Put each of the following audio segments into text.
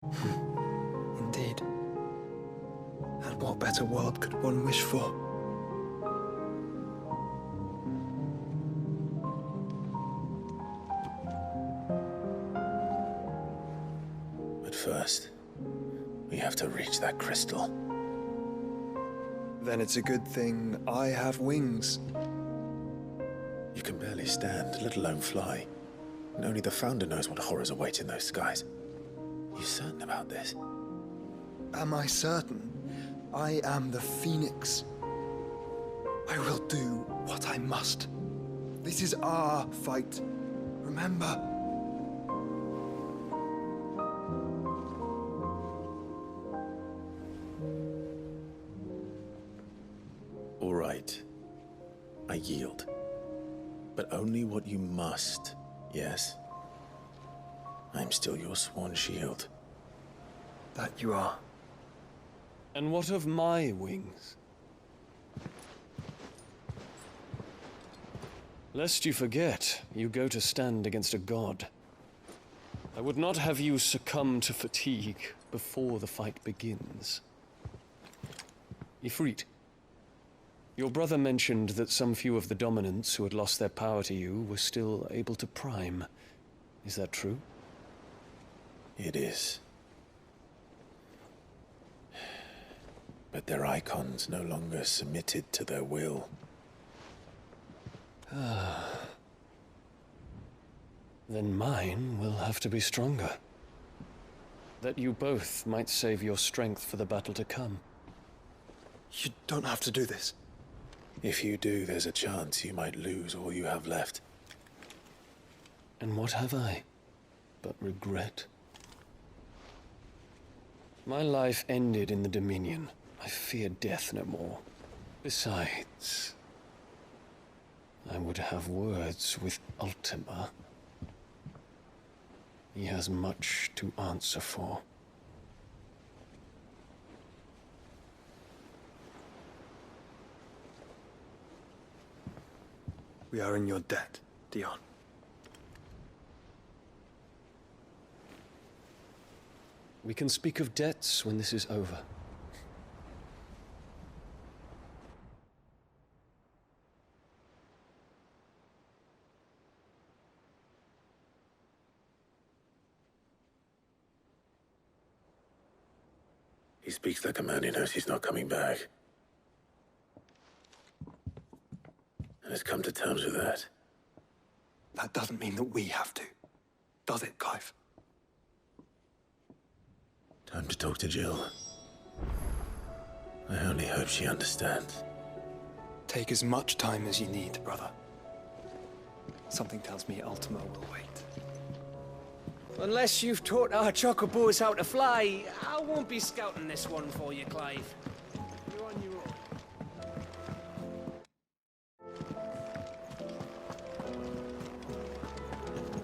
Indeed. And what better world could one wish for? But first, we have to reach that crystal. Then it's a good thing I have wings. You can barely stand, let alone fly. And only the Founder knows what horrors await in those skies. You certain about this? Am I certain? I am the Phoenix. I will do what I must. This is our fight. Remember? All right. I yield. But only what you must, yes? I'm still your sworn shield. That you are. And what of my wings? Lest you forget, you go to stand against a god. I would not have you succumb to fatigue before the fight begins. Ifrit, your brother mentioned that some few of the dominants who had lost their power to you were still able to prime. Is that true? It is. But their icons no longer submitted to their will. Then mine will have to be stronger. That you both might save your strength for the battle to come. You don't have to do this. If you do, there's a chance you might lose all you have left. And what have I but regret? My life ended in the Dominion. I fear death no more. Besides, I would have words with Ultima. He has much to answer for. We are in your debt, Dion. We can speak of debts when this is over. He speaks like a man who knows he's not coming back. And has come to terms with that. That doesn't mean that we have to. Does it, Clive? Time to talk to Jill. I only hope she understands. Take as much time as you need, brother. Something tells me Ultima will wait. Unless you've taught our chocobos how to fly, I won't be scouting this one for you, Clive. You're on your own.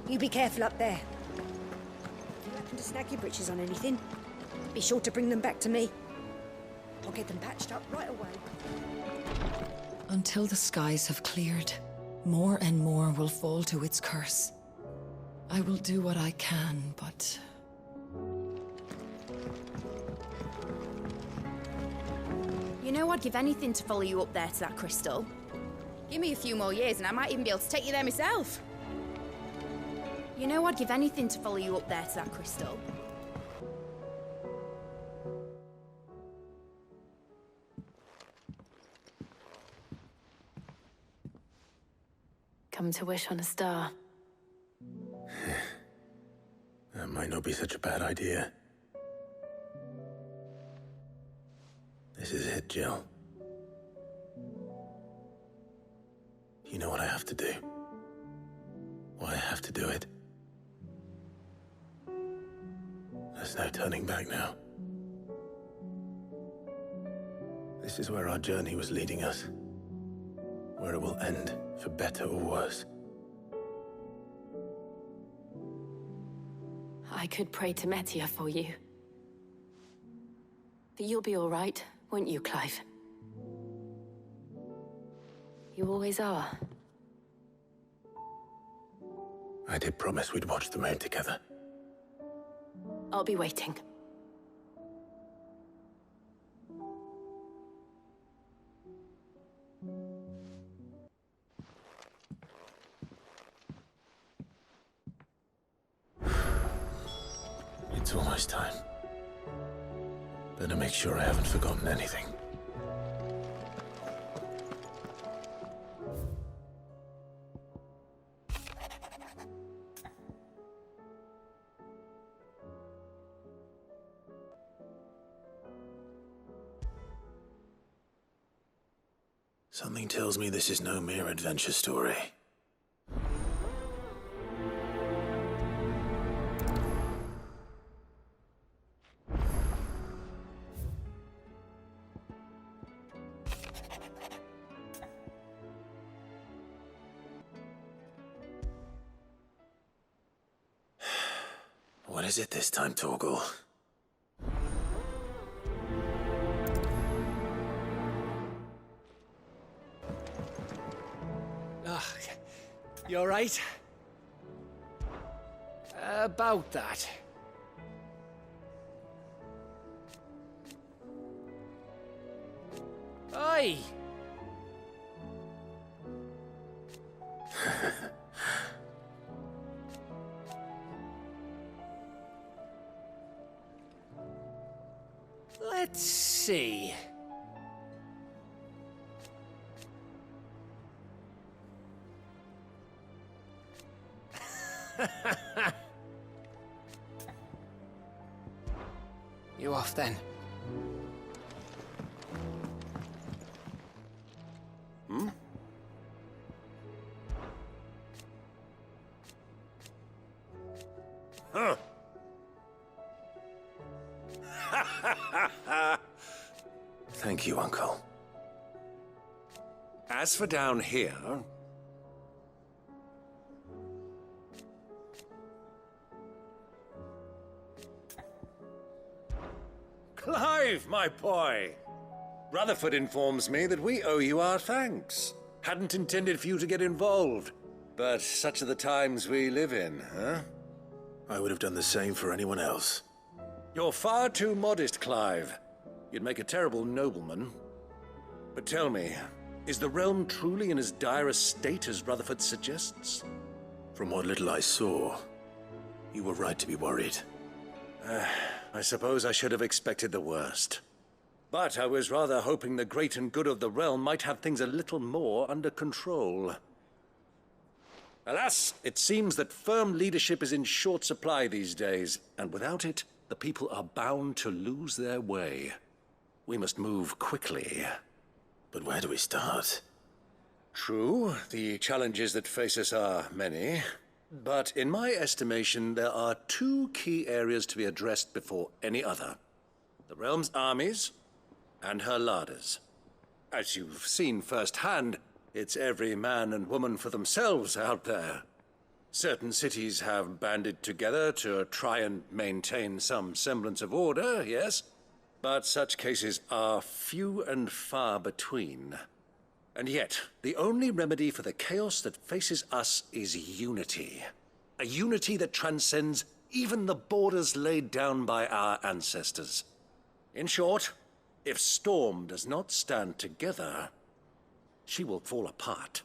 You be careful up there. If you happen to snag your britches on anything, be sure to bring them back to me. I'll get them patched up right away. Until the skies have cleared, more and more will fall to its curse. I will do what I can, but... You know, I'd give anything to follow you up there to that crystal. Give me a few more years and I might even be able to take you there myself. You know, I'd give anything to follow you up there to that crystal. Come to wish on a star. That might not be such a bad idea. This is it, Jill. You know what I have to do. Why I have to do it. There's no turning back now. This is where our journey was leading us. Where it will end, for better or worse. I could pray to Metia for you. But you'll be all right, won't you, Clive? You always are. I did promise we'd watch the moon together. I'll be waiting. It's almost time. Better make sure I haven't forgotten anything. Something tells me this is no mere adventure story. What is it this time, Torgal? You all right? About that. Oi! Let's see. You off then? Hmm? Huh. Thank you, Uncle. As for down here... Clive, my boy! Rutherford informs me that we owe you our thanks. Hadn't intended for you to get involved, but such are the times we live in, huh? I would have done the same for anyone else. You're far too modest, Clive. You'd make a terrible nobleman. But tell me, is the realm truly in as dire a state as Rutherford suggests? From what little I saw, you were right to be worried. I suppose I should have expected the worst. But I was rather hoping the great and good of the realm might have things a little more under control. Alas, it seems that firm leadership is in short supply these days, and without it, the people are bound to lose their way. We must move quickly. But where do we start? True, the challenges that face us are many. But in my estimation, there are two key areas to be addressed before any other. The realm's armies and her larders. As you've seen firsthand, it's every man and woman for themselves out there. Certain cities have banded together to try and maintain some semblance of order, yes, but such cases are few and far between. And yet, the only remedy for the chaos that faces us is unity. A unity that transcends even the borders laid down by our ancestors. In short, if Storm does not stand together, she will fall apart.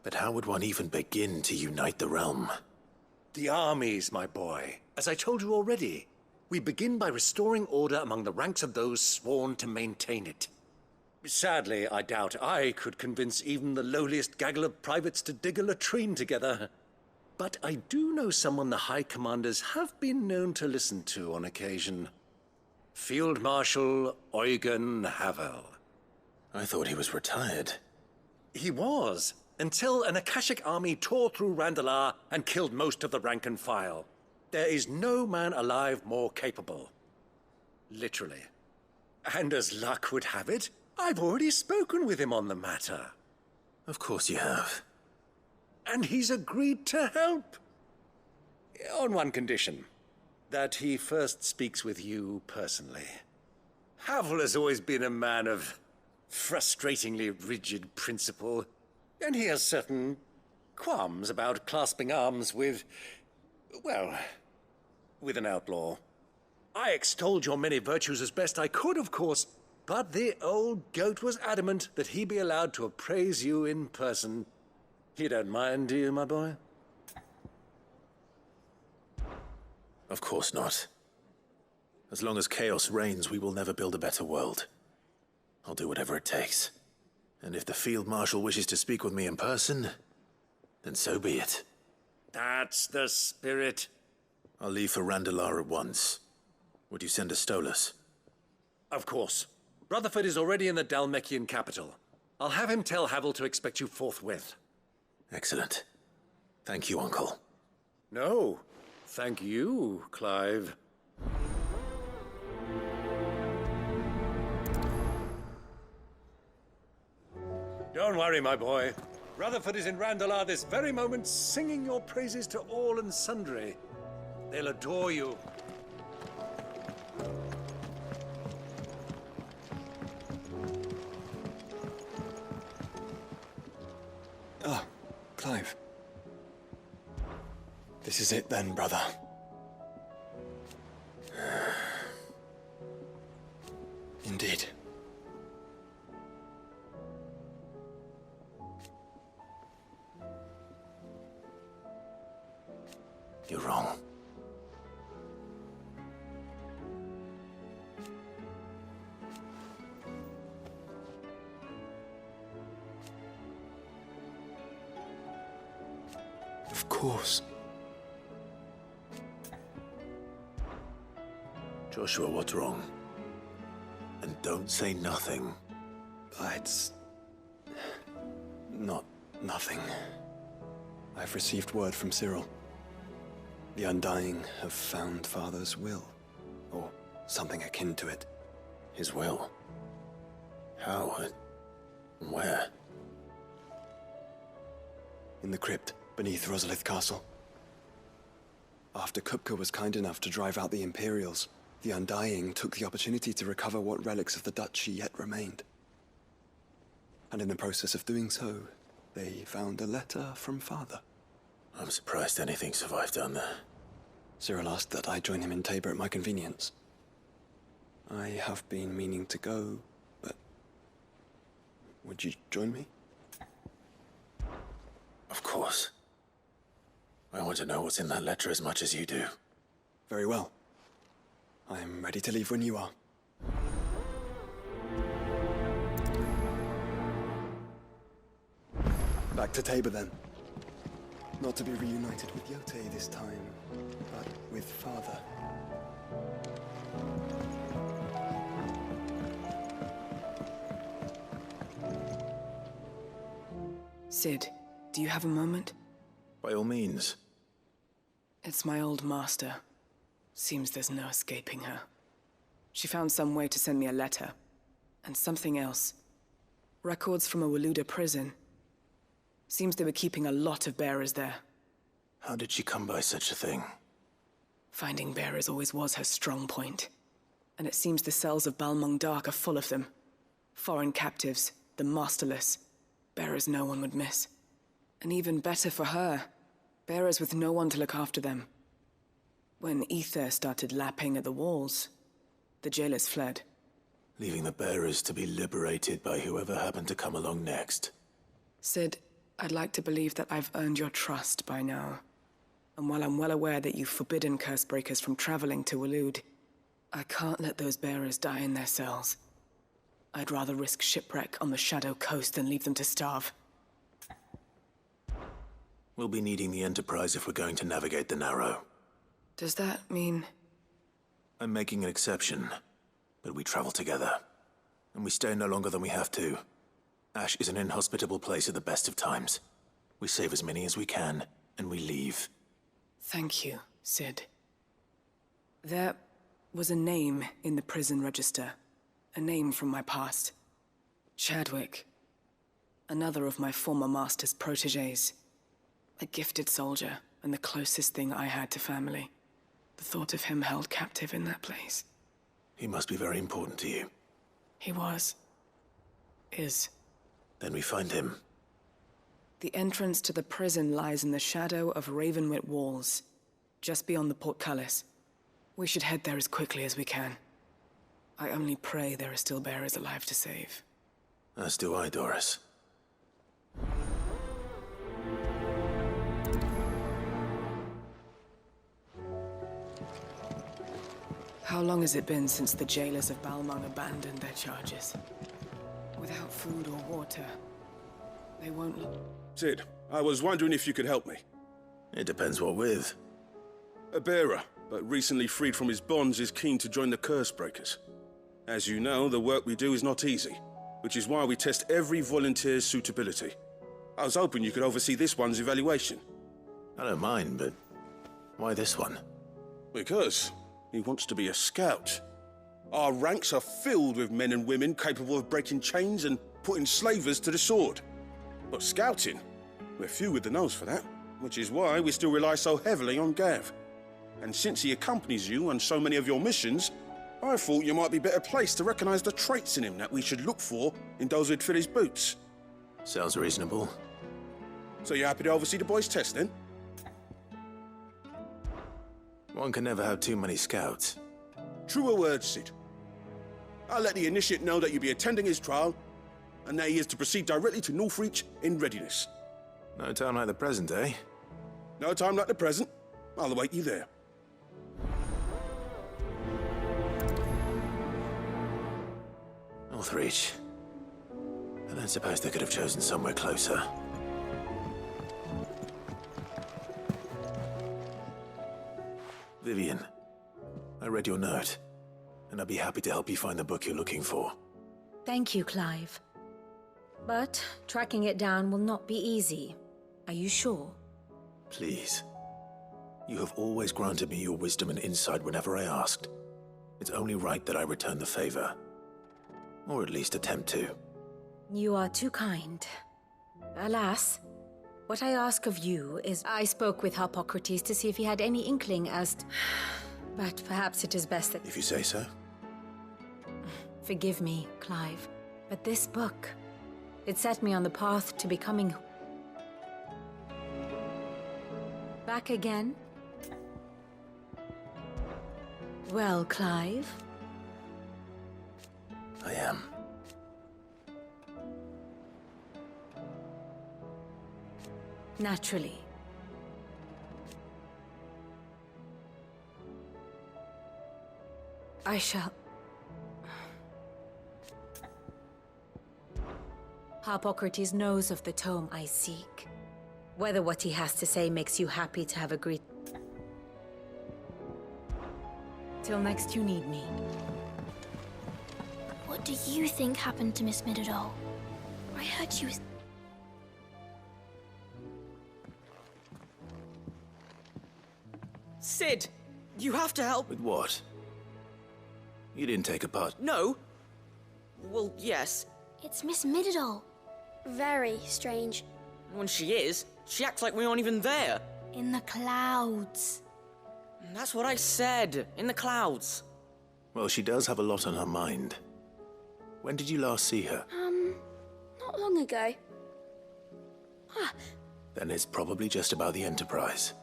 But how would one even begin to unite the realm? The armies, my boy. As I told you already, we begin by restoring order among the ranks of those sworn to maintain it. Sadly, I doubt I could convince even the lowliest gaggle of privates to dig a latrine together. But I do know someone the High Commanders have been known to listen to on occasion. Field Marshal Eugen Havel. I thought he was retired. He was, until an Akashic army tore through Randalar and killed most of the rank and file. There is no man alive more capable. Literally. And as luck would have it, I've already spoken with him on the matter. Of course you have. And he's agreed to help. On one condition. That he first speaks with you personally. Havel has always been a man of frustratingly rigid principle, and he has certain qualms about clasping arms with, well, with an outlaw. I extolled your many virtues as best I could, of course, but the old goat was adamant that he be allowed to appraise you in person. You don't mind, do you, my boy? Of course not. As long as chaos reigns, we will never build a better world. I'll do whatever it takes. And if the Field Marshal wishes to speak with me in person, then so be it. That's the spirit. I'll leave for Randalar at once. Would you send a Stolas? Of course. Rutherford is already in the Dalmekian capital. I'll have him tell Havel to expect you forthwith. Excellent. Thank you, Uncle. No, thank you, Clive. Don't worry, my boy. Rutherford is in Randalar this very moment, singing your praises to all and sundry. They'll adore you. Ah, Clive. This is it then, brother. Indeed. You're wrong. Of course. Joshua, what's wrong? And don't say nothing. It's not nothing. I've received word from Cyril. The Undying have found Father's will, or something akin to it. His will? How? And where? In the crypt beneath Rosalith Castle. After Kupka was kind enough to drive out the Imperials, the Undying took the opportunity to recover what relics of the Duchy yet remained. And in the process of doing so, they found a letter from Father. I'm surprised anything survived down there. Cyril asked that I join him in Tabor at my convenience. I have been meaning to go, but... would you join me? Of course. I want to know what's in that letter as much as you do. Very well. I'm ready to leave when you are. Back to Tabor then. Not to be reunited with Yote this time, but with Father. Sid, do you have a moment? By all means. It's my old master. Seems there's no escaping her. She found some way to send me a letter. And something else. Records from a Waluda prison. Seems they were keeping a lot of bearers there. How did she come by such a thing? Finding bearers always was her strong point. And it seems the cells of Balmung Dark are full of them. Foreign captives, the masterless. Bearers no one would miss. And even better for her, bearers with no one to look after them. When ether started lapping at the walls, the jailers fled. Leaving the bearers to be liberated by whoever happened to come along next. Sid, I'd like to believe that I've earned your trust by now. And while I'm well aware that you've forbidden Cursebreakers from traveling to Waloed, I can't let those bearers die in their cells. I'd rather risk shipwreck on the Shadow Coast than leave them to starve. We'll be needing the Enterprise if we're going to navigate the Narrow. Does that mean... I'm making an exception, but we travel together. And we stay no longer than we have to. Ash is an inhospitable place at the best of times. We save as many as we can, and we leave. Thank you, Sid. There was a name in the prison register. A name from my past. Chadwick. Another of my former master's protégés. A gifted soldier, and the closest thing I had to family. The thought of him held captive in that place. He must be very important to you. He was. Is. Then we find him. The entrance to the prison lies in the shadow of Ravenwit walls, just beyond the portcullis. We should head there as quickly as we can. I only pray there are still bearers alive to save. As do I, Doris. How long has it been since the jailers of Balmung abandoned their charges? Without food or water, they won't... Sid, I was wondering if you could help me. It depends what with. A bearer, but recently freed from his bonds, is keen to join the Curse Breakers. As you know, the work we do is not easy, which is why we test every volunteer's suitability. I was hoping you could oversee this one's evaluation. I don't mind, but why this one? Because he wants to be a scout. Our ranks are filled with men and women capable of breaking chains and putting slavers to the sword. But scouting, we're few with the nose for that, which is why we still rely so heavily on Gav. And since he accompanies you on so many of your missions, I thought you might be better placed to recognize the traits in him that we should look for in those who'd fill his boots. Sounds reasonable. So you're happy to oversee the boys' test, then? One can never have too many scouts. Truer words, Sid. I'll let the initiate know that you'll be attending his trial, and that he is to proceed directly to Northreach in readiness. No time like the present, eh? No time like the present. I'll await you there. Northreach. I don't suppose they could have chosen somewhere closer. Vivian, I read your note, and I'd be happy to help you find the book you're looking for. Thank you, Clive. But tracking it down will not be easy. Are you sure? Please. You have always granted me your wisdom and insight whenever I asked. It's only right that I return the favor. Or at least attempt to. You are too kind. Alas, what I ask of you is... I spoke with Harpocrates to see if he had any inkling as to... But perhaps it is best that... If you say so. Forgive me, Clive, but this book... It set me on the path to becoming... Back again? Well, Clive? I am. Naturally. I shall... Harpocrates knows of the tome I seek. Whether what he has to say makes you happy to have agreed... Till next you need me. What do you think happened to Miss Midadol? I heard she was... Sid, you have to help. With what? You didn't take a part. No. Well, yes. It's Miss Midadol. Very strange. When she is, she acts like we aren't even there. In the clouds. That's what I said. In the clouds. Well, she does have a lot on her mind. When did you last see her? Not long ago. Then it's probably just about the Enterprise.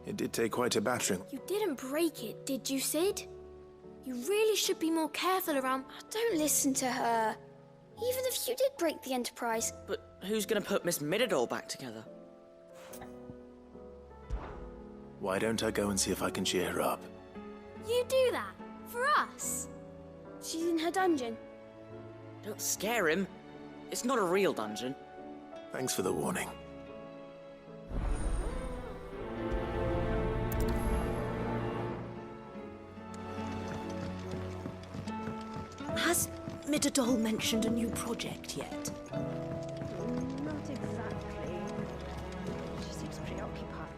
It did take quite a battering. You didn't break it, did you, Sid? You really should be more careful around... Don't listen to her. Even if you did break the Enterprise. But who's gonna put Miss Midadol back together? Why don't I go and see if I can cheer her up? You do that? For us? She's in her dungeon. Don't scare him. It's not a real dungeon. Thanks for the warning. Has Midadol mentioned a new project yet? Not exactly. She seems preoccupied.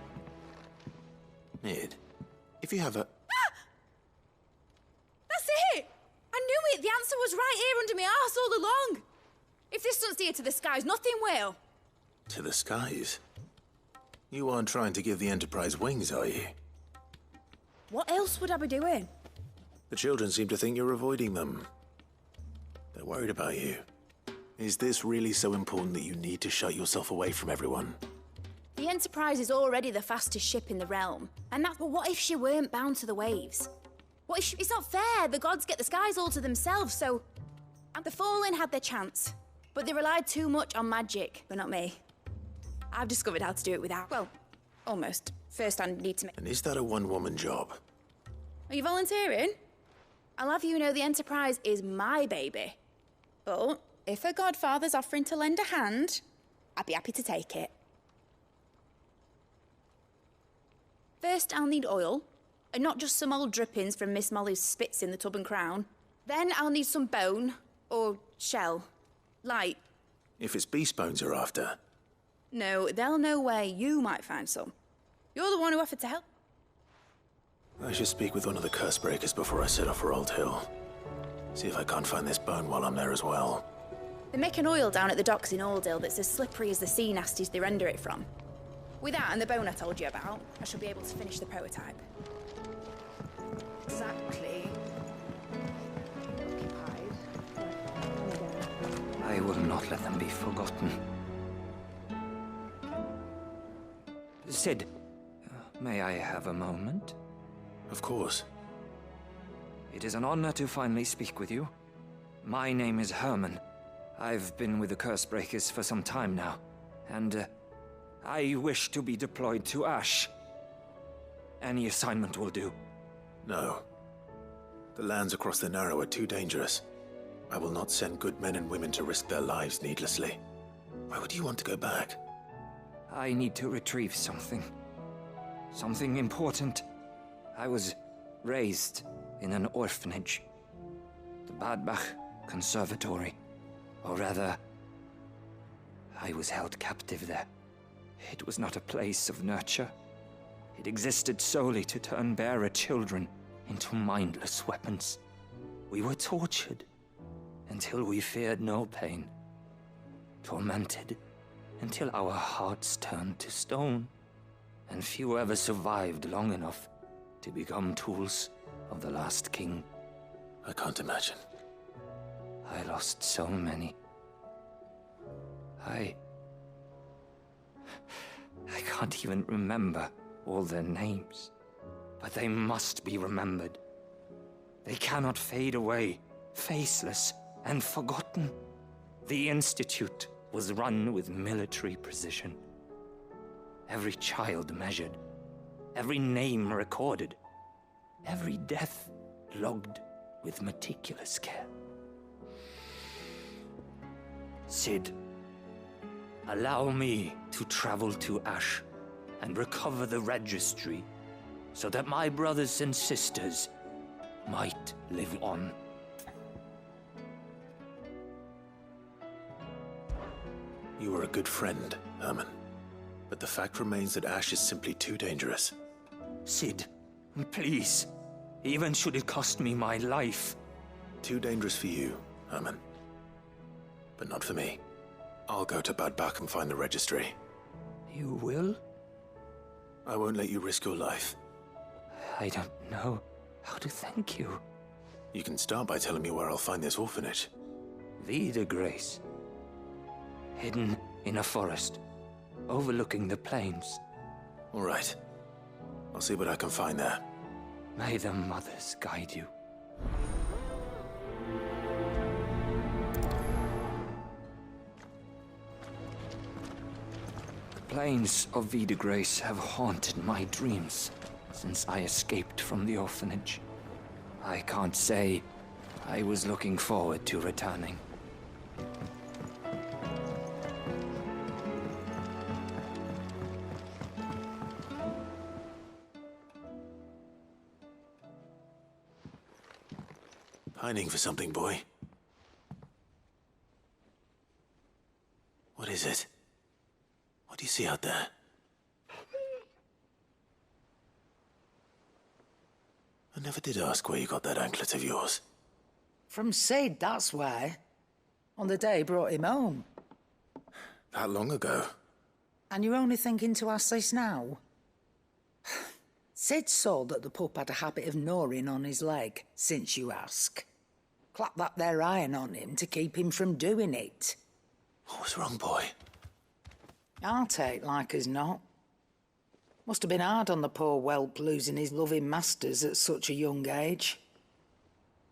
Mid, if you have a... That's it! I knew it! The answer was right here under my arse all along! If this doesn't steer to the skies, nothing will! To the skies? You aren't trying to give the Enterprise wings, are you? What else would I be doing? The children seem to think you're avoiding them. They're worried about you. Is this really so important that you need to shut yourself away from everyone? The Enterprise is already the fastest ship in the realm. And that's, but what if she weren't bound to the waves? What if she, it's not fair, the gods get the skies all to themselves, so... And the Fallen had their chance, but they relied too much on magic, but not me. I've discovered how to do it without, well, almost. First I need to make... And is that a one-woman job? Are you volunteering? I'll have you know the Enterprise is my baby. But if her godfather's offering to lend a hand, I'd be happy to take it. First, I'll need oil, and not just some old drippings from Miss Molly's spits in the tub and crown. Then I'll need some bone, or shell. Light. If it's beast bones you're after. No, they'll know where you might find some. You're the one who offered to help. I should speak with one of the curse breakers before I set off for Old Hill. See if I can't find this bone while I'm there as well. They make an oil down at the docks in Old Hill that's as slippery as the sea nasties they render it from. With that and the bone I told you about, I shall be able to finish the prototype. Exactly. I will not let them be forgotten. Sid, may I have a moment? Of course. It is an honor to finally speak with you. My name is Herman. I've been with the Curse Breakers for some time now, and I wish to be deployed to Ash. Any assignment will do. No. The lands across the Narrow are too dangerous. I will not send good men and women to risk their lives needlessly. Why would you want to go back? I need to retrieve something. Something important. I was raised in an orphanage. The Badbach Conservatory. Or rather, I was held captive there. It was not a place of nurture. It existed solely to turn bearer children into mindless weapons. We were tortured until we feared no pain. Tormented until our hearts turned to stone. And few ever survived long enough to become tools of the last king. I can't imagine. I lost so many. I can't even remember all their names. But they must be remembered. They cannot fade away, faceless and forgotten. The Institute was run with military precision. Every child measured, every name recorded, every death logged with meticulous care. Sid, allow me to travel to Ash and recover the registry so that my brothers and sisters might live on. You were a good friend, Herman. But the fact remains that Ash is simply too dangerous. Sid, please. Even should it cost me my life. Too dangerous for you, Herman. But not for me. I'll go to Bad Bach and find the registry. You will? I won't let you risk your life. I don't know how to thank you. You can start by telling me where I'll find this orphanage. Vida Grace. Hidden in a forest, overlooking the plains. All right. I'll see what I can find there. May the mothers guide you. The plains of Vida Grace have haunted my dreams since I escaped from the orphanage. I can't say I was looking forward to returning. Pining for something, boy. What is it? What do you see out there? I never did ask where you got that anklet of yours. From Sid, that's why. On the day he brought him home. That long ago? And you're only thinking to ask this now? Sid saw that the pup had a habit of gnawing on his leg, since you ask. Clap that there iron on him to keep him from doing it. What was wrong, boy? I'll take like as not. Must have been hard on the poor whelp losing his loving masters at such a young age.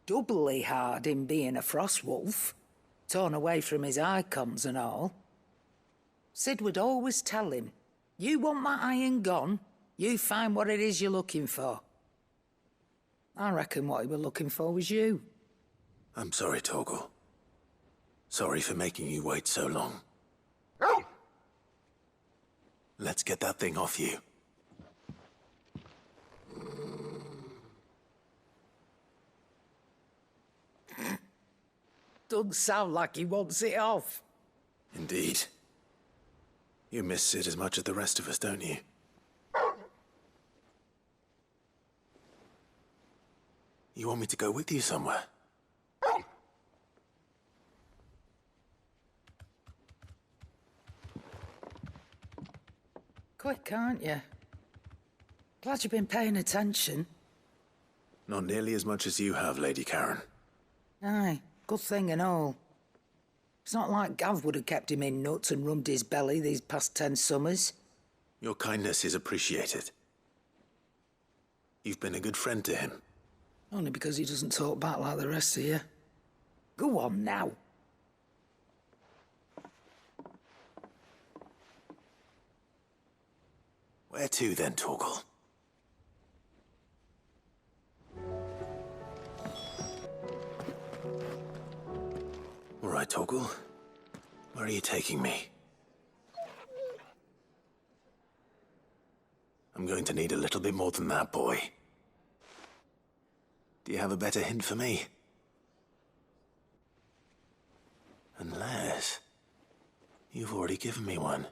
Doubly hard in being a frost wolf, torn away from his icons and all. Sid would always tell him, "You want my iron gone, you find what it is you're looking for." I reckon what he was looking for was you. I'm sorry, Torgal. Sorry for making you wait so long. Let's get that thing off you. Doesn't sound like he wants it off. Indeed. You miss Sid as much as the rest of us, don't you? You want me to go with you somewhere? Quick, aren't you? Glad you've been paying attention. Not nearly as much as you have, Lady Karen. Aye, good thing and all. It's not like Gav would have kept him in nuts and rubbed his belly these past 10 summers. Your kindness is appreciated. You've been a good friend to him. Only because he doesn't talk back like the rest of you. Go on now. Where to then, Torgal? All right, Torgal. Where are you taking me? I'm going to need a little bit more than that, boy. Do you have a better hint for me? Unless... you've already given me one.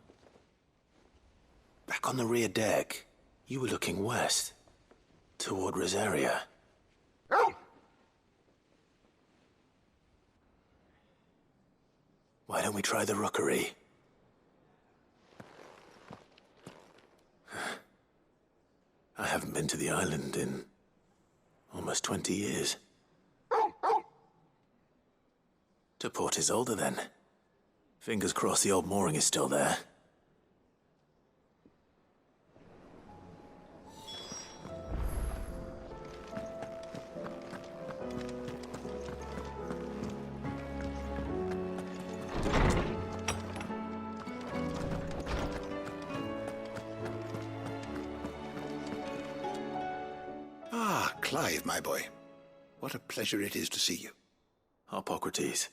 Back on the rear deck, you were looking west, toward Rosaria. Why don't we try the rookery? I haven't been to the island in almost 20 years. To Port Isolde, then. Fingers crossed the old mooring is still there. Clive, my boy. What a pleasure it is to see you. Harpocrates.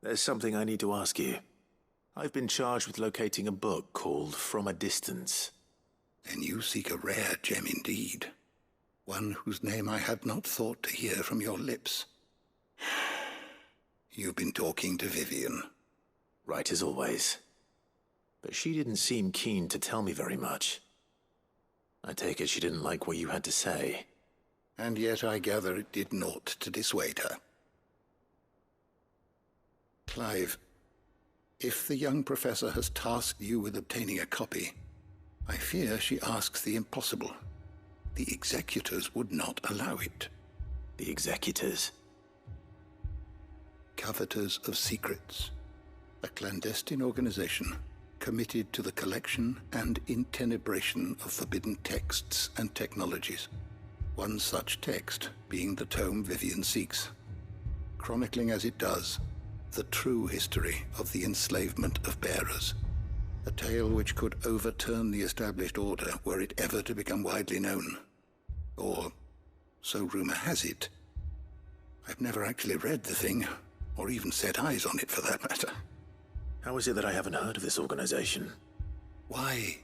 There's something I need to ask you. I've been charged with locating a book called From a Distance. Then you seek a rare gem indeed. One whose name I had not thought to hear from your lips. You've been talking to Vivian. Right as always. But she didn't seem keen to tell me very much. I take it she didn't like what you had to say. And yet I gather it did naught to dissuade her. Clive, if the young professor has tasked you with obtaining a copy, I fear she asks the impossible. The executors would not allow it. The executors? Coveters of Secrets. A clandestine organization committed to the collection and intenebration of forbidden texts and technologies. One such text being the tome Vivian seeks, chronicling as it does the true history of the enslavement of bearers, a tale which could overturn the established order were it ever to become widely known. Or, so rumor has it. I've never actually read the thing, or even set eyes on it for that matter. How is it that I haven't heard of this organization? Why,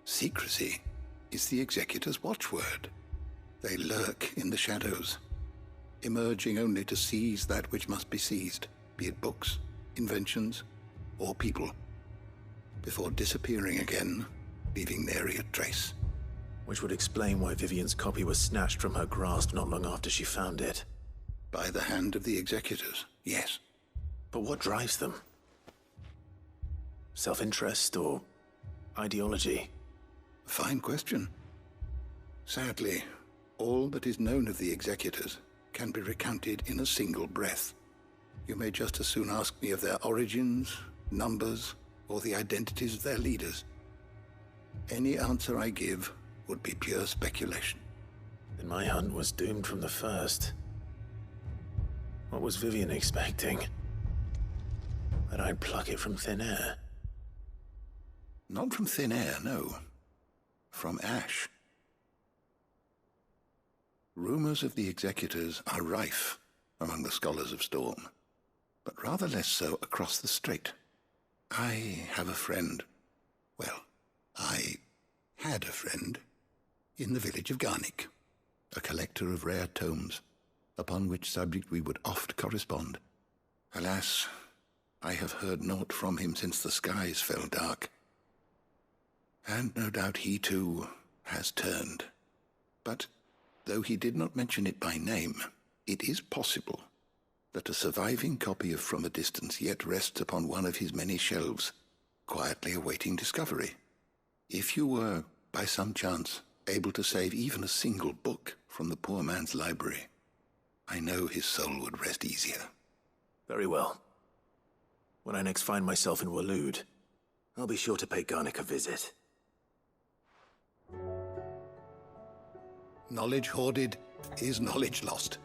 secrecy is the executor's watchword. They lurk in the shadows, emerging only to seize that which must be seized, be it books, inventions, or people, before disappearing again, leaving nary a trace. Which would explain why Vivian's copy was snatched from her grasp not long after she found it. By the hand of the executors, yes. But what drives them? Self-interest or ideology? A fine question. Sadly, all that is known of the executors can be recounted in a single breath. You may just as soon ask me of their origins, numbers, or the identities of their leaders. Any answer I give would be pure speculation. Then my hunt was doomed from the first. What was Vivian expecting? That I'd pluck it from thin air? Not from thin air, no. From ash. Rumors of the executors are rife among the scholars of Storm, but rather less so across the strait. I have a friend. Well, I had a friend in the village of Garnick, a collector of rare tomes, upon which subject we would oft correspond. Alas, I have heard naught from him since the skies fell dark. And no doubt he too has turned. But though he did not mention it by name, it is possible that a surviving copy of From a Distance yet rests upon one of his many shelves, quietly awaiting discovery. If you were, by some chance, able to save even a single book from the poor man's library, I know his soul would rest easier. Very well. When I next find myself in Waloed, I'll be sure to pay Garnick a visit. Knowledge hoarded is knowledge lost.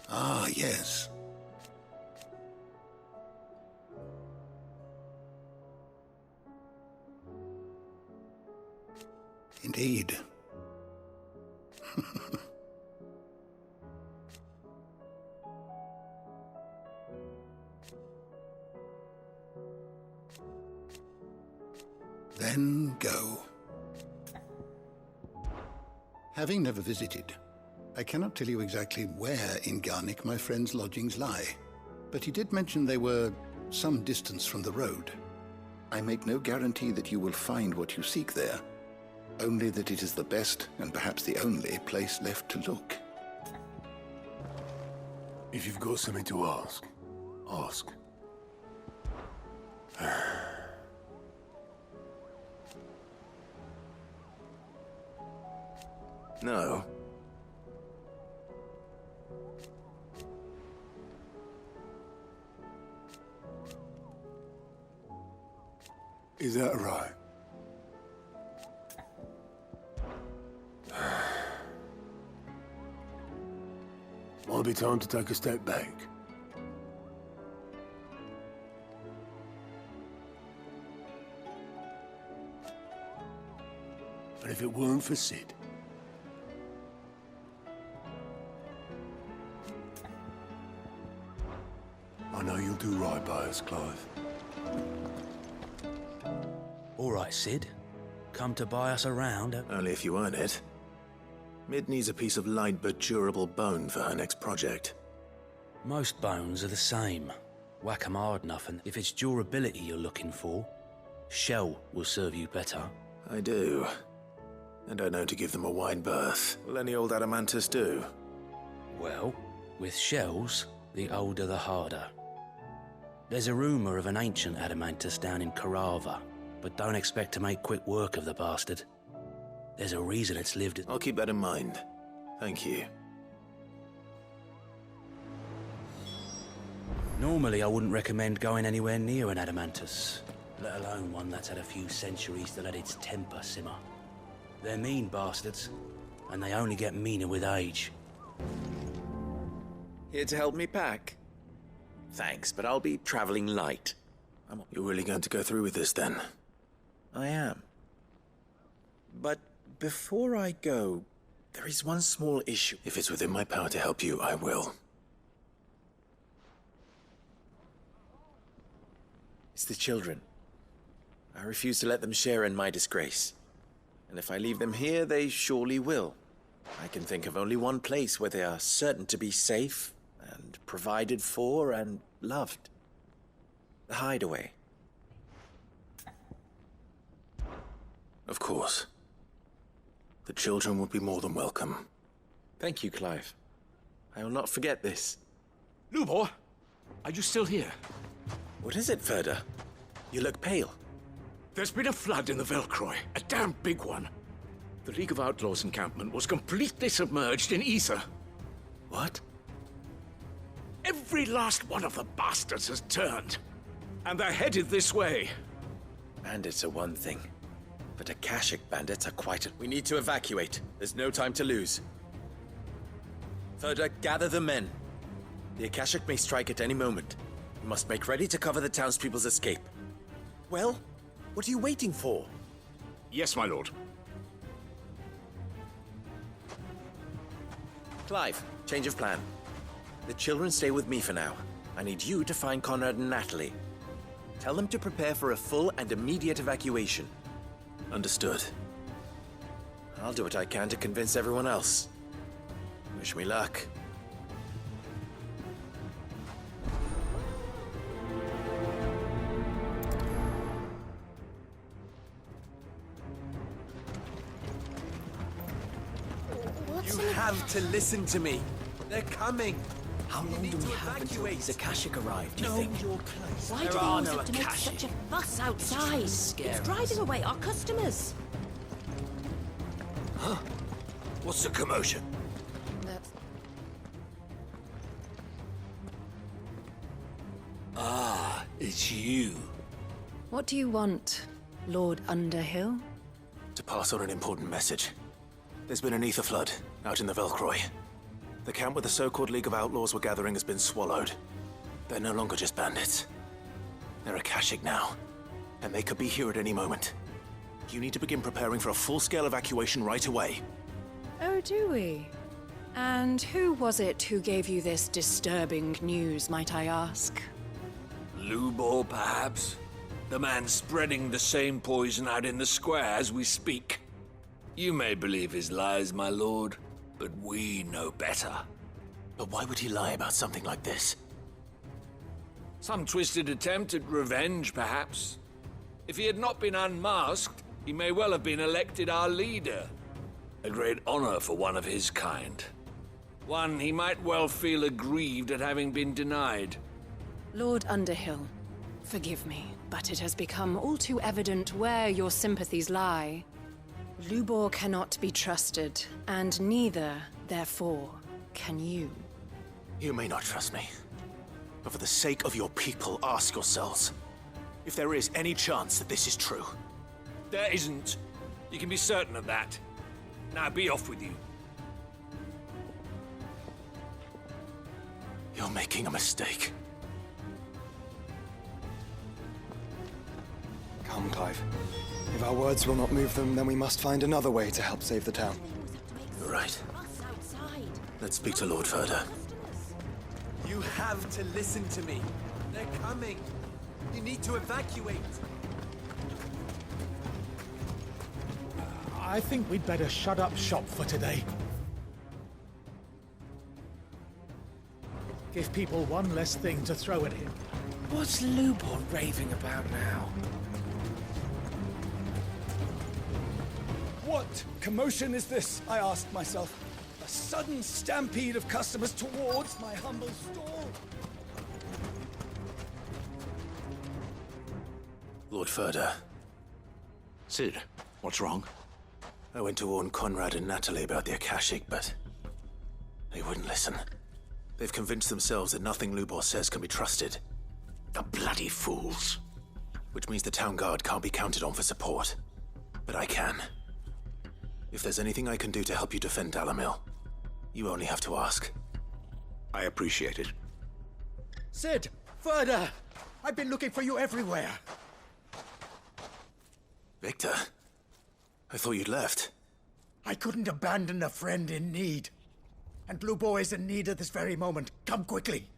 Ah, yes. Indeed. Then go. Having never visited, I cannot tell you exactly where in Garnick my friend's lodgings lie, but he did mention they were some distance from the road. I make no guarantee that you will find what you seek there, only that it is the best and perhaps the only place left to look. If you've got something to ask, ask. No. Is that right? Might be time to take a step back. And if it weren't for Sid, I know you'll do right by us, Clive. All right, Sid. Come to buy us around. Only if you earn it. Mid needs a piece of light but durable bone for her next project. Most bones are the same. Whack 'em hard enough, and if it's durability you're looking for, shell will serve you better. I do. And I know to give them a wide berth. Will any old adamantus do? Well, with shells, the older the harder. There's a rumour of an ancient adamantus down in Carava, but don't expect to make quick work of the bastard. There's a reason it's lived... I'll keep that in mind. Thank you. Normally, I wouldn't recommend going anywhere near an adamantus, let alone one that's had a few centuries to let its temper simmer. They're mean bastards, and they only get meaner with age. Here to help me pack? Thanks, but I'll be traveling light. You're really going to go through with this, then? I am. But before I go, there is one small issue. If it's within my power to help you, I will. It's the children. I refuse to let them share in my disgrace. And if I leave them here, they surely will. I can think of only one place where they are certain to be safe and provided for and loved. The hideaway. Of course. The children would be more than welcome. Thank you, Clive. I will not forget this. Lubor, are you still here? What is it, Ferda? You look pale. There's been a flood in the Velcroy, a damn big one. The League of Outlaws encampment was completely submerged in ether. What? Every last one of the bastards has turned, and they're headed this way. Bandits are one thing. But Akashic bandits are quite... We need to evacuate. There's no time to lose. Further, gather the men. The Akashic may strike at any moment. You must make ready to cover the townspeople's escape. Well, what are you waiting for? Yes, my lord. Clive, change of plan. The children stay with me for now. I need you to find Conrad and Natalie. Tell them to prepare for a full and immediate evacuation. Understood. I'll do what I can to convince everyone else. Wish me luck. You have to listen to me. They're coming. How long do we have until these Akashic arrive, do you think? Your place. Why do they always have to make such a fuss outside? It's driving away our customers. Huh? What's the commotion? Ah, it's you. What do you want, Lord Underhill? To pass on an important message. There's been an ether flood out in the Velcroy. The camp where the so-called League of Outlaws were gathering has been swallowed. They're no longer just bandits. They're Akashic now, and they could be here at any moment. You need to begin preparing for a full-scale evacuation right away. Oh, do we? And who was it who gave you this disturbing news, might I ask? Lubor, perhaps? The man spreading the same poison out in the square as we speak. You may believe his lies, my lord, but we know better. But why would he lie about something like this? Some twisted attempt at revenge, perhaps. If he had not been unmasked, he may well have been elected our leader. A great honor for one of his kind. One he might well feel aggrieved at having been denied. Lord Underhill, forgive me, but it has become all too evident where your sympathies lie. Lubor cannot be trusted, and neither, therefore, can you. You may not trust me, but for the sake of your people, ask yourselves if there is any chance that this is true. There isn't. You can be certain of that. Now be off with you. You're making a mistake. Come, Clive. If our words will not move them, then we must find another way to help save the town. You're right. Let's speak to Lord Ferda. You have to listen to me. They're coming. You need to evacuate. I think we'd better shut up shop for today. Give people one less thing to throw at him. What's Lubor raving about now? What commotion is this, I asked myself. A sudden stampede of customers towards my humble stall. Lord Ferda. Sid, what's wrong? I went to warn Conrad and Natalie about the Akashic, but they wouldn't listen. They've convinced themselves that nothing Lubor says can be trusted. The bloody fools. Which means the town guard can't be counted on for support. But I can. If there's anything I can do to help you defend Dalamil, you only have to ask. I appreciate it. Sid! Ferda! I've been looking for you everywhere. Victor? I thought you'd left. I couldn't abandon a friend in need. And Lubor is in need at this very moment. Come quickly.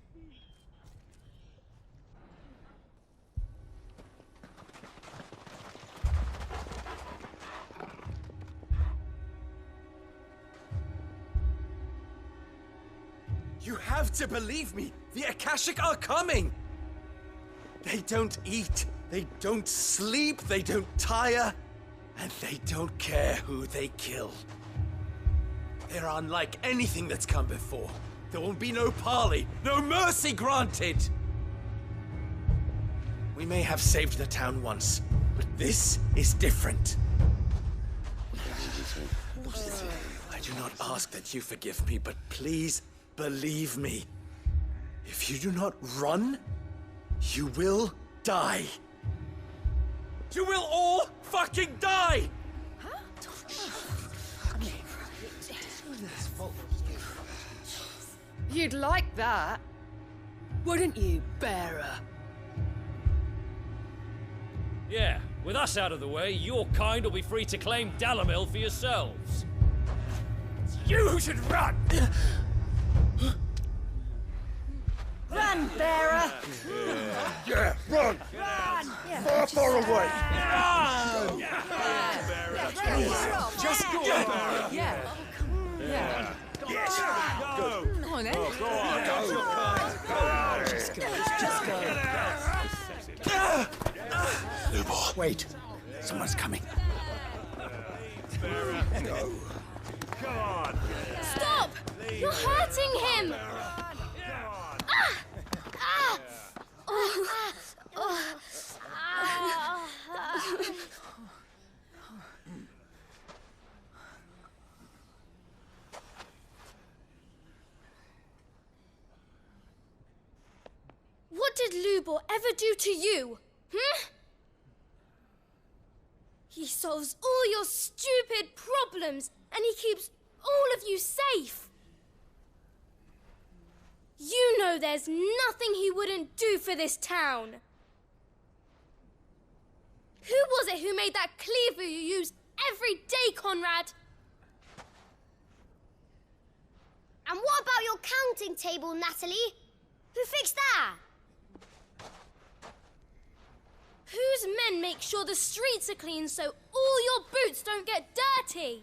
You have to believe me! The Akashic are coming! They don't eat, they don't sleep, they don't tire, and they don't care who they kill. They're unlike anything that's come before. There won't be no parley, no mercy granted! We may have saved the town once, but this is different. I do not ask that you forgive me, but please believe me. If you do not run, you will die. You will all fucking die! You'd like that, wouldn't you, bearer? Yeah, with us out of the way, your kind will be free to claim Dalamil for yourselves. It's you who should run! Run, bearer! Yeah, run! Run! Far away! Run! Just go! Yeah. Yeah. Yes! Go! Come on, then. Go on! Go! Just go. Lubor. Wait. Someone's coming. Go. Come on! Stop! You're hurting him! Ah! Ah! Oh. Ah. What did Lubor ever do to you? He solves all your stupid problems, and he keeps all of you safe. You know there's nothing he wouldn't do for this town. Who was it who made that cleaver you use every day, Conrad? And what about your counting table, Natalie? Who fixed that? Whose men make sure the streets are clean so all your boots don't get dirty?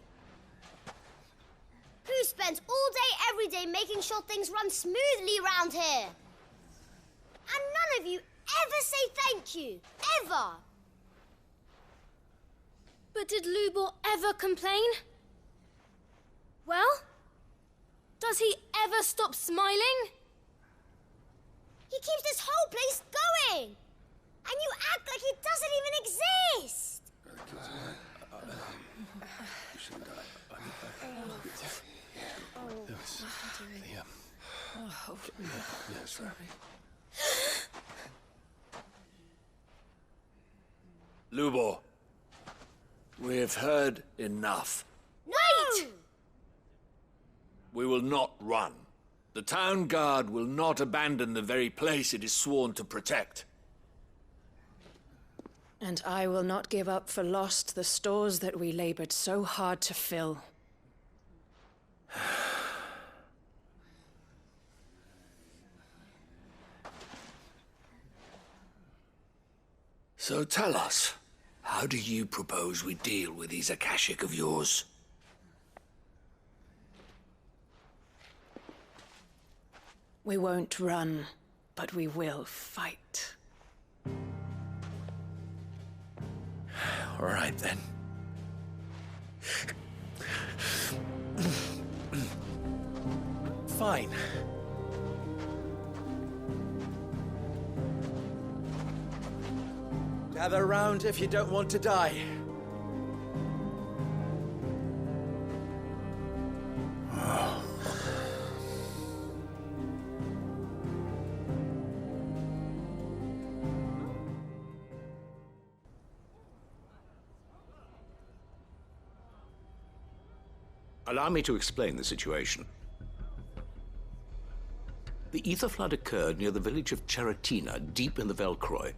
Who spends all day, every day making sure things run smoothly around here? And none of you ever say thank you. Ever. But did Lubor ever complain? Well, does he ever stop smiling? He keeps this whole place going. And you act like it doesn't even exist! Lubor, we've heard enough. Wait! We will not run. The town guard will not abandon the very place it is sworn to protect. And I will not give up for lost the stores that we labored so hard to fill. So tell us, how do you propose we deal with these Akashic of yours? We won't run, but we will fight. All right, then. Fine. Gather round if you don't want to die. Allow me to explain the situation. The ether flood occurred near the village of Cheratina, deep in the Velcroy.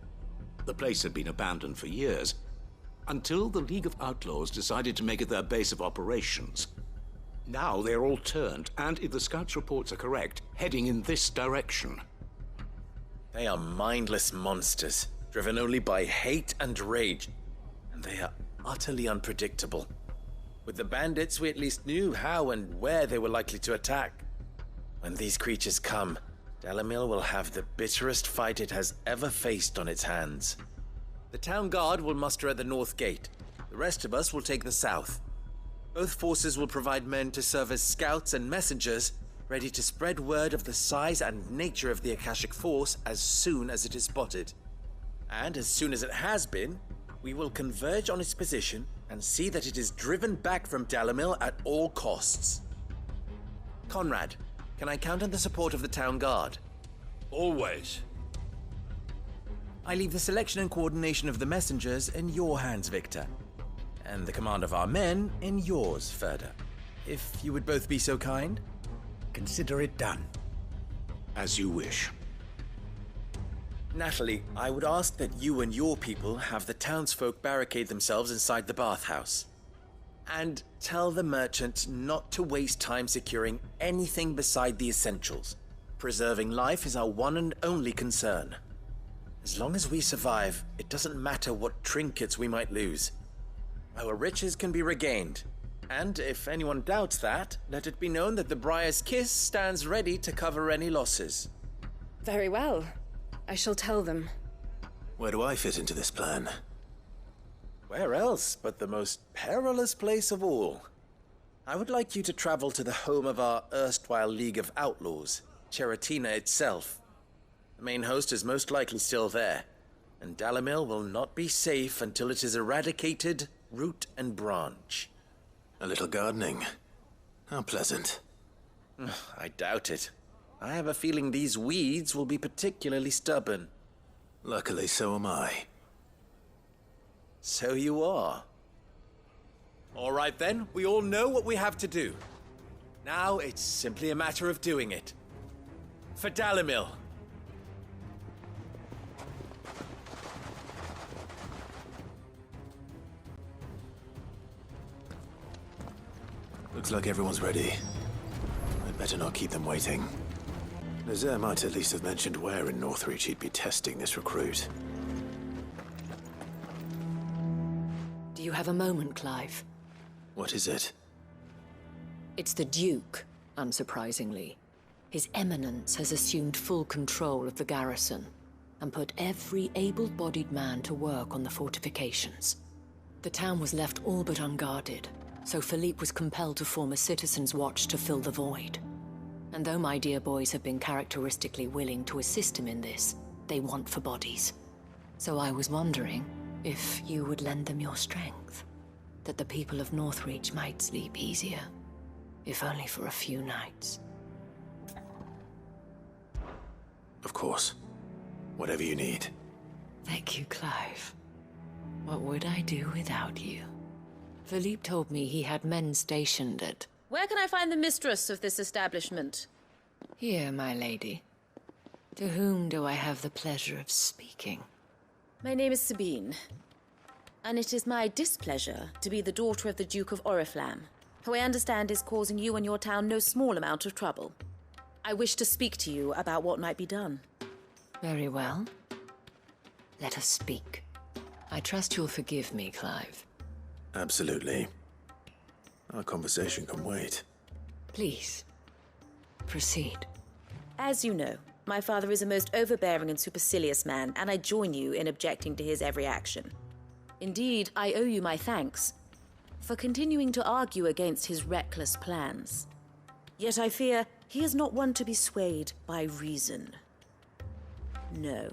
The place had been abandoned for years, until the League of Outlaws decided to make it their base of operations. Now they're all turned, and if the scouts' reports are correct, heading in this direction. They are mindless monsters, driven only by hate and rage, and they are utterly unpredictable. With the bandits, we at least knew how and where they were likely to attack. When these creatures come, Dalamil will have the bitterest fight it has ever faced on its hands. The town guard will muster at the north gate. The rest of us will take the south. Both forces will provide men to serve as scouts and messengers, ready to spread word of the size and nature of the Akashic force as soon as it is spotted. And as soon as it has been, we will converge on its position and see that it is driven back from Dalamil at all costs. Conrad, can I count on the support of the town guard? Always. I leave the selection and coordination of the messengers in your hands, Victor. And the command of our men in yours, Ferda. If you would both be so kind. Consider it done. As you wish. Natalie, I would ask that you and your people have the townsfolk barricade themselves inside the bathhouse. And tell the merchant not to waste time securing anything beside the essentials. Preserving life is our one and only concern. As long as we survive, it doesn't matter what trinkets we might lose. Our riches can be regained. And if anyone doubts that, let it be known that the Briar's Kiss stands ready to cover any losses. Very well. I shall tell them. Where do I fit into this plan? Where else but the most perilous place of all? I would like you to travel to the home of our erstwhile League of Outlaws, Cheratina itself. The main host is most likely still there, and Dalimil will not be safe until it is eradicated, root and branch. A little gardening. How pleasant. I doubt it. I have a feeling these weeds will be particularly stubborn. Luckily, so am I. So you are. All right then, we all know what we have to do. Now it's simply a matter of doing it. For Dalimil. Looks like everyone's ready. I'd better not keep them waiting. Nazaire might at least have mentioned where in Northreach he'd be testing this recruit. Do you have a moment, Clive? What is it? It's the Duke, unsurprisingly. His Eminence has assumed full control of the garrison and put every able-bodied man to work on the fortifications. The town was left all but unguarded, so Philippe was compelled to form a citizen's watch to fill the void. And though my dear boys have been characteristically willing to assist him in this, they want for bodies. So I was wondering if you would lend them your strength, that the people of Northreach might sleep easier, if only for a few nights. Of course. Whatever you need. Thank you, Clive. What would I do without you? Philippe told me he had men stationed at... Where can I find the mistress of this establishment? Here, my lady. To whom do I have the pleasure of speaking? My name is Sabine, and it is my displeasure to be the daughter of the Duke of Oriflamme, who I understand is causing you and your town no small amount of trouble. I wish to speak to you about what might be done. Very well. Let us speak. I trust you'll forgive me, Clive. Absolutely. Our conversation can wait. Please, proceed. As you know, my father is a most overbearing and supercilious man, and I join you in objecting to his every action. Indeed, I owe you my thanks for continuing to argue against his reckless plans. Yet I fear he is not one to be swayed by reason. No.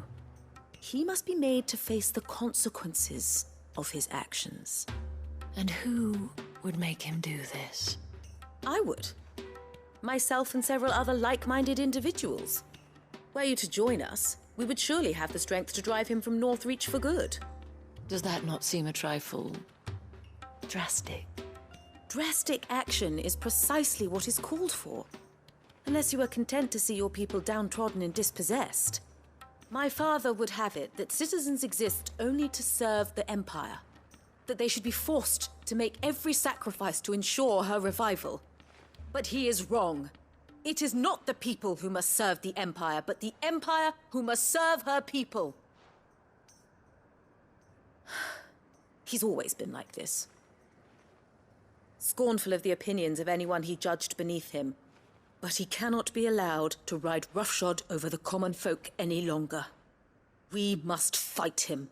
He must be made to face the consequences of his actions. And who would make him do this? I would. Myself and several other like-minded individuals. Were you to join us, we would surely have the strength to drive him from Northreach for good. Does that not seem a trifle... drastic? Drastic action is precisely what is called for. Unless you are content to see your people downtrodden and dispossessed. My father would have it that citizens exist only to serve the Empire. That they should be forced to make every sacrifice to ensure her revival. But he is wrong. It is not the people who must serve the Empire, but the Empire who must serve her people. He's always been like this. Scornful of the opinions of anyone he judged beneath him. But he cannot be allowed to ride roughshod over the common folk any longer. We must fight him.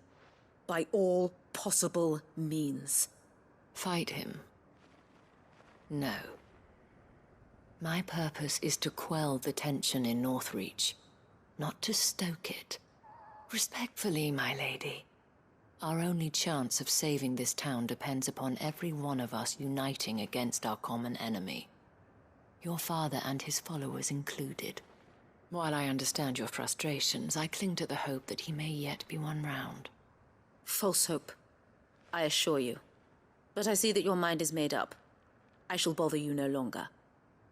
By all possible means. Fight him? No. My purpose is to quell the tension in Northreach, not to stoke it. Respectfully, my lady. Our only chance of saving this town depends upon every one of us uniting against our common enemy. Your father and his followers included. While I understand your frustrations, I cling to the hope that he may yet be won round. False hope, I assure you. But I see that your mind is made up. I shall bother you no longer.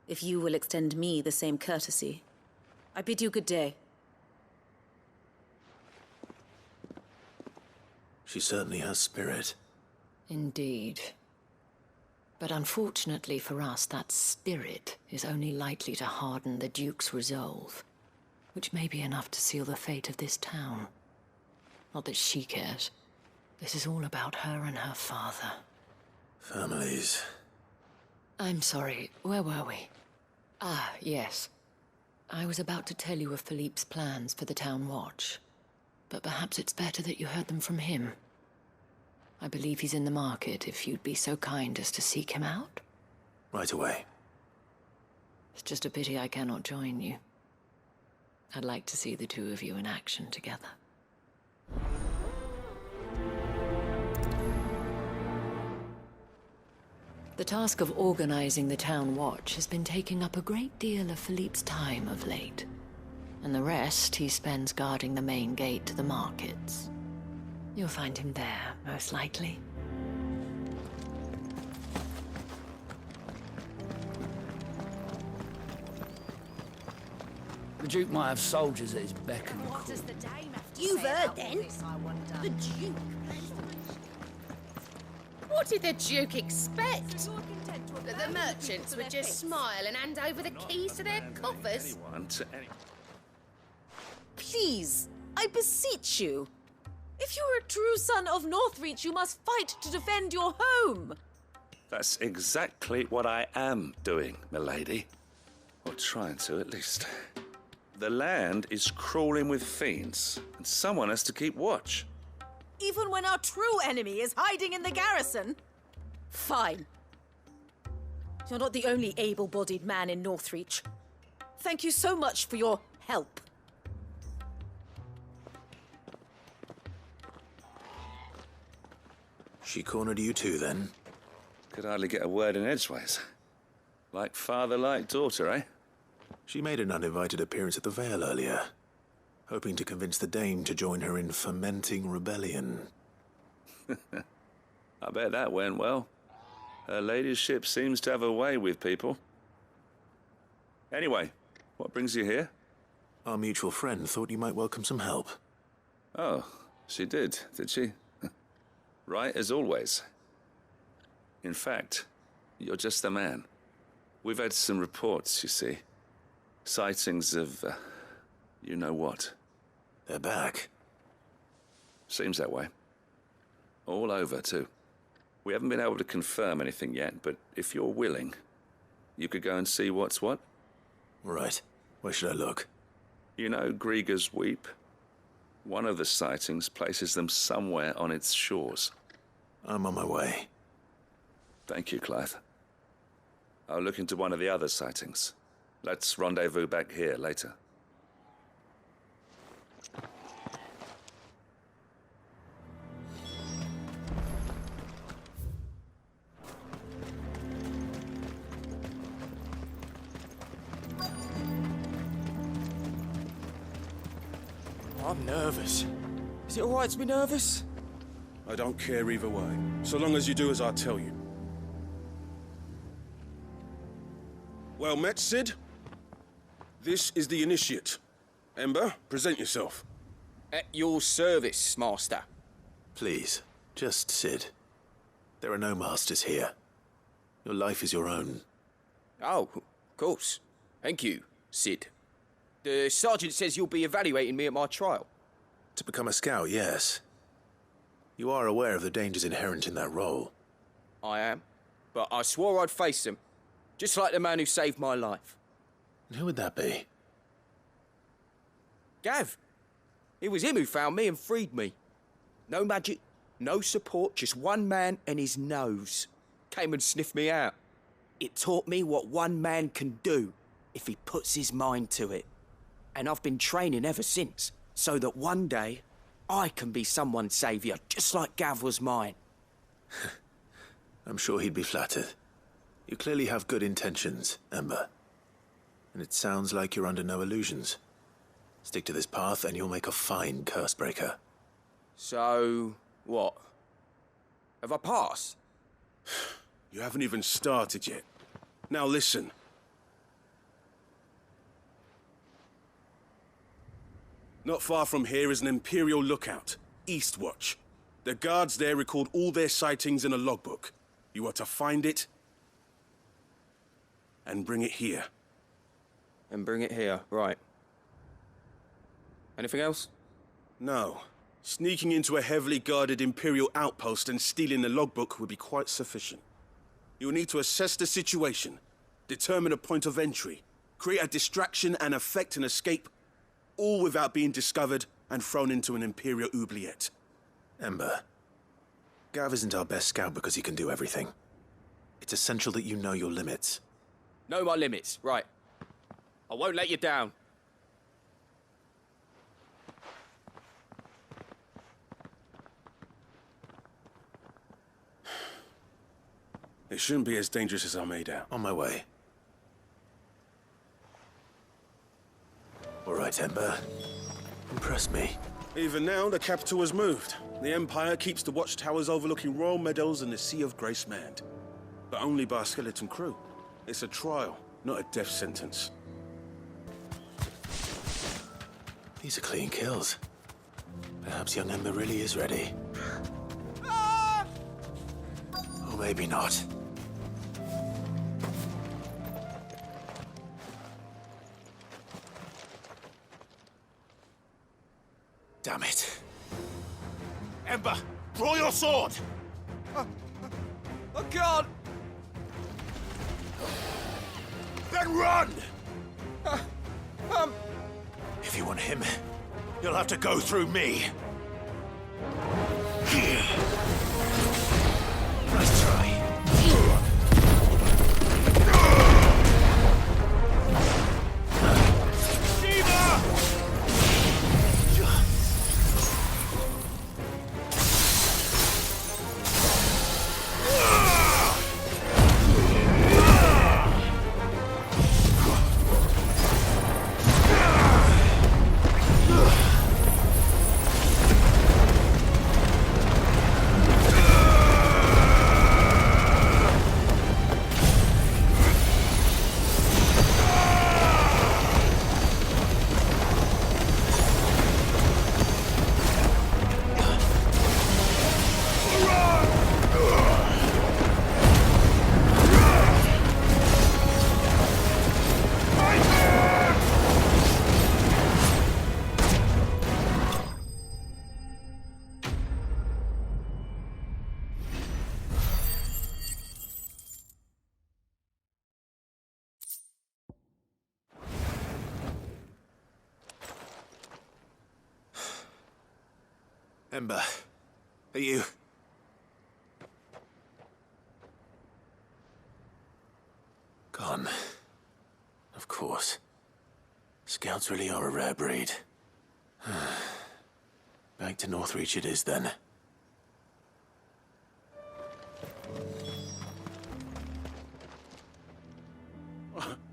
If you will extend me the same courtesy, I bid you good day. She certainly has spirit. Indeed. But unfortunately for us, that spirit is only likely to harden the Duke's resolve, which may be enough to seal the fate of this town. Not that she cares. This is all about her and her father. Families. I'm sorry, where were we? Ah, yes. I was about to tell you of Philippe's plans for the town watch, but perhaps it's better that you heard them from him. I believe he's in the market, if you'd be so kind as to seek him out. Right away. It's just a pity I cannot join you. I'd like to see the two of you in action together. The task of organizing the town watch has been taking up a great deal of Philippe's time of late, and the rest he spends guarding the main gate to the markets. You'll find him there, most likely. The Duke might have soldiers at his beck and call. You've heard then. The Duke. What did the Duke expect? That the merchants would just smile and hand over the keys to their coffers? Please, I beseech you. If you are a true son of Northreach, you must fight to defend your home. That's exactly what I am doing, milady. Or trying to, at least. The land is crawling with fiends, and someone has to keep watch. Even when our true enemy is hiding in the garrison? Fine. You're not the only able-bodied man in Northreach. Thank you so much for your help. She cornered you too, then? Could hardly get a word in edgeways. Like father, like daughter, eh? She made an uninvited appearance at the Vale earlier, hoping to convince the Dame to join her in fomenting rebellion. I bet that went well. Her ladyship seems to have a way with people. Anyway, what brings you here? Our mutual friend thought you might welcome some help. Oh, she did she? Right as always. In fact, you're just the man. We've had some reports, you see. Sightings of, you know what. They're back. Seems that way. All over, too. We haven't been able to confirm anything yet, but if you're willing, you could go and see what's what. Right. Where should I look? You know Grieger's Weep? One of the sightings places them somewhere on its shores. I'm on my way. Thank you, Clive. I'll look into one of the other sightings. Let's rendezvous back here later. I'm nervous. Is it all right to be nervous? I don't care either way, so long as you do as I tell you. Well met, Sid. This is the initiate. Ember, present yourself. At your service, Master. Please, just Sid. There are no masters here. Your life is your own. Oh, of course. Thank you, Sid. The sergeant says you'll be evaluating me at my trial. To become a scout, yes. You are aware of the dangers inherent in that role. I am, but I swore I'd face them. Just like the man who saved my life. And who would that be? Gav. It was him who found me and freed me. No magic, no support, just one man and his nose. Came and sniffed me out. It taught me what one man can do if he puts his mind to it. And I've been training ever since, so that one day I can be someone's saviour, just like Gav was mine. I'm sure he'd be flattered. You clearly have good intentions, Ember. And it sounds like you're under no illusions. Stick to this path and you'll make a fine Cursebreaker. So, what? Have I passed? You haven't even started yet. Now listen. Not far from here is an Imperial lookout, Eastwatch. The guards there record all their sightings in a logbook. You are to find it and bring it here. And bring it here, right. Anything else? No. Sneaking into a heavily guarded Imperial outpost and stealing the logbook would be quite sufficient. You'll need to assess the situation, determine a point of entry, create a distraction and effect an escape, all without being discovered and thrown into an Imperial oubliette. Ember, Gav isn't our best scout because he can do everything. It's essential that you know your limits. Know my limits, right. I won't let you down. It shouldn't be as dangerous as I made out. On my way. All right, Ember. Impress me. Even now, the capital has moved. The Empire keeps the watchtowers overlooking royal meadows and the Sea of Grace manned. But only by a skeleton crew. It's a trial, not a death sentence. These are clean kills. Perhaps young Ember really is ready. Or maybe not. Damn it. Ember, draw your sword! I can't! Then run! If you want him, you'll have to go through me. Nice try. Ember, are you... Gone. Of course. Scouts really are a rare breed. Back to Northreach it is, then.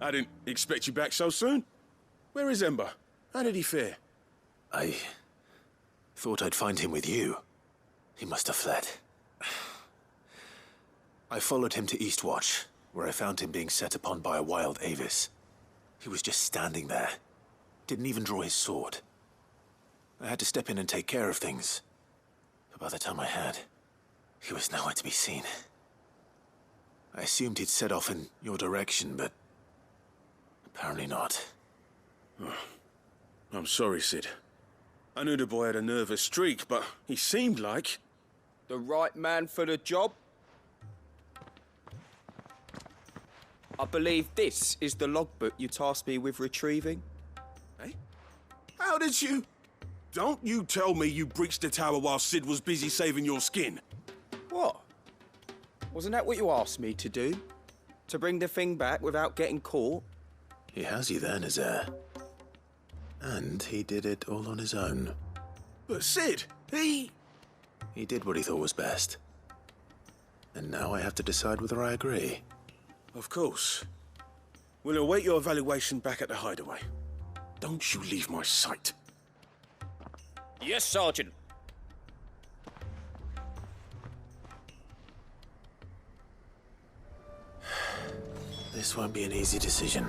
I didn't expect you back so soon. Where is Ember? How did he fare? I thought I'd find him with you. He must have fled. I followed him to Eastwatch, where I found him being set upon by a wild Avis. He was just standing there. Didn't even draw his sword. I had to step in and take care of things. But by the time I had, he was nowhere to be seen. I assumed he'd set off in your direction, but apparently not. I'm sorry, Sid. I knew the boy had a nervous streak, but he seemed like... The right man for the job? I believe this is the logbook you tasked me with retrieving. Eh? How did you... Don't you tell me you breached the tower while Sid was busy saving your skin. What? Wasn't that what you asked me to do? To bring the thing back without getting caught? He has you there, Nazaire. And he did it all on his own. But Sid, he did what he thought was best. And now I have to decide whether I agree. Of course. We'll await your evaluation back at the hideaway. Don't you leave my sight. Yes, Sergeant. This won't be an easy decision.